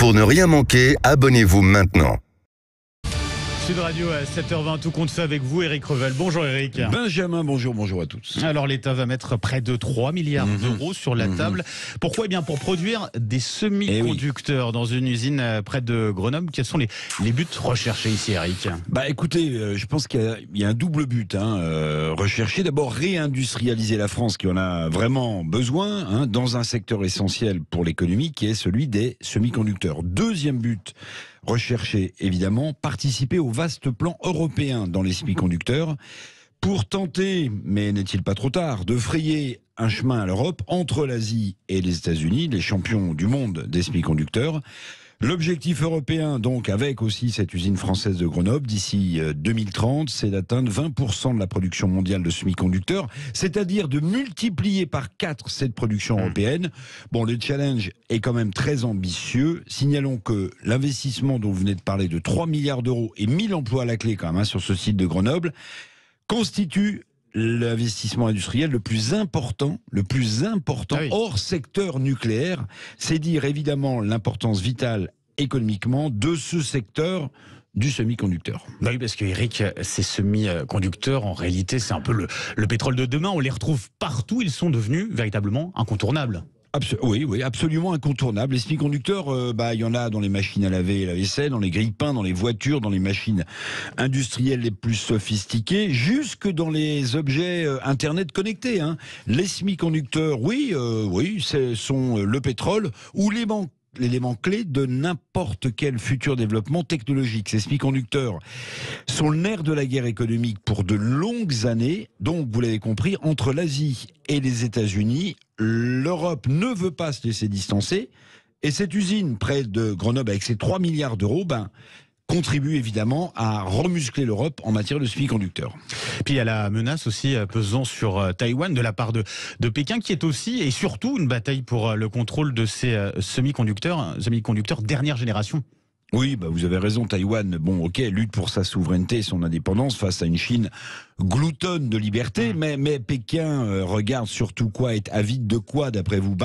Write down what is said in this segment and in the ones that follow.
Pour ne rien manquer, abonnez-vous maintenant. Sud Radio à 7h20, tout compte fait avec vous, Éric Revel. Bonjour Éric. Benjamin, bonjour à tous. Alors l'État va mettre près de 3 milliards d'euros sur la table. Pourquoi ? Eh bien pour produire des semi-conducteurs dans une usine près de Grenoble. Quels sont les buts recherchés ici, Éric ? Écoutez, je pense qu'il y a un double but recherché. D'abord, réindustrialiser la France qui en a vraiment besoin dans un secteur essentiel pour l'économie qui est celui des semi-conducteurs. Deuxième but recherché, évidemment, participer au vaste plan européen dans les semi-conducteurs pour tenter, mais n'est-il pas trop tard, de frayer un chemin à l'Europe entre l'Asie et les États-Unis, les champions du monde des semi-conducteurs. L'objectif européen, donc, avec aussi cette usine française de Grenoble, d'ici 2030, c'est d'atteindre 20% de la production mondiale de semi-conducteurs, c'est-à-dire de multiplier par 4 cette production européenne. Bon, le challenge est quand même très ambitieux. Signalons que l'investissement dont vous venez de parler de 3 milliards d'euros et 1000 emplois à la clé quand même sur ce site de Grenoble, constitue l'investissement industriel le plus important hors secteur nucléaire. C'est dire évidemment l'importance vitale économiquement de ce secteur du semi-conducteur. Oui, parce que Éric, ces semi-conducteurs, en réalité, c'est un peu le pétrole de demain. On les retrouve partout. Ils sont devenus véritablement incontournables. Oui, absolument incontournable. Les semi-conducteurs, il y en a dans les machines à laver et la vaisselle, dans les grille-pains, dans les voitures, dans les machines industrielles les plus sophistiquées, jusque dans les objets Internet connectés. Les semi-conducteurs, ce sont le pétrole ou l'élément clé de n'importe quel futur développement technologique. Ces semi-conducteurs sont le nerf de la guerre économique pour de longues années. Donc, vous l'avez compris, entre l'Asie et les États-Unis, l'Europe ne veut pas se laisser distancer. Et cette usine près de Grenoble, avec ses 3 milliards d'euros, contribue évidemment à remuscler l'Europe en matière de semi-conducteurs. Puis il y a la menace aussi pesant sur Taïwan de la part de Pékin, qui est aussi et surtout une bataille pour le contrôle de ces semi-conducteurs dernière génération. Oui, vous avez raison, Taïwan, lutte pour sa souveraineté et son indépendance face à une Chine gloutonne de liberté, mais Pékin regarde surtout quoi, est avide de quoi d'après vous ?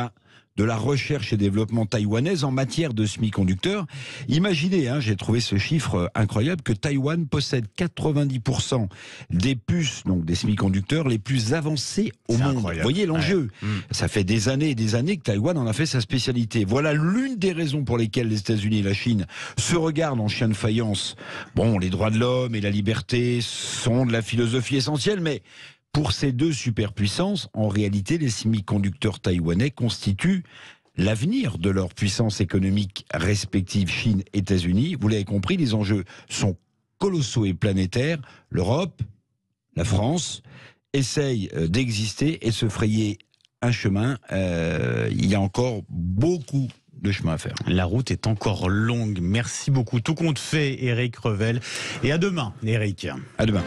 De la recherche et développement taïwanaise en matière de semi-conducteurs. Imaginez, j'ai trouvé ce chiffre incroyable, que Taïwan possède 90% des puces, donc des semi-conducteurs, les plus avancées au monde. Incroyable. Vous voyez l'enjeu. Ça fait des années et des années que Taïwan en a fait sa spécialité. Voilà l'une des raisons pour lesquelles les États-Unis et la Chine se regardent en chien de faïence. Les droits de l'homme et la liberté sont de la philosophie essentielle, mais pour ces deux superpuissances, en réalité, les semi-conducteurs taïwanais constituent l'avenir de leur puissance économique respective, Chine, États-Unis. Vous l'avez compris, les enjeux sont colossaux et planétaires. L'Europe, la France, essayent d'exister et se frayer un chemin. Il y a encore beaucoup de chemin à faire. La route est encore longue. Merci beaucoup. Tout compte fait, Éric Revel. Et à demain, Éric. À demain.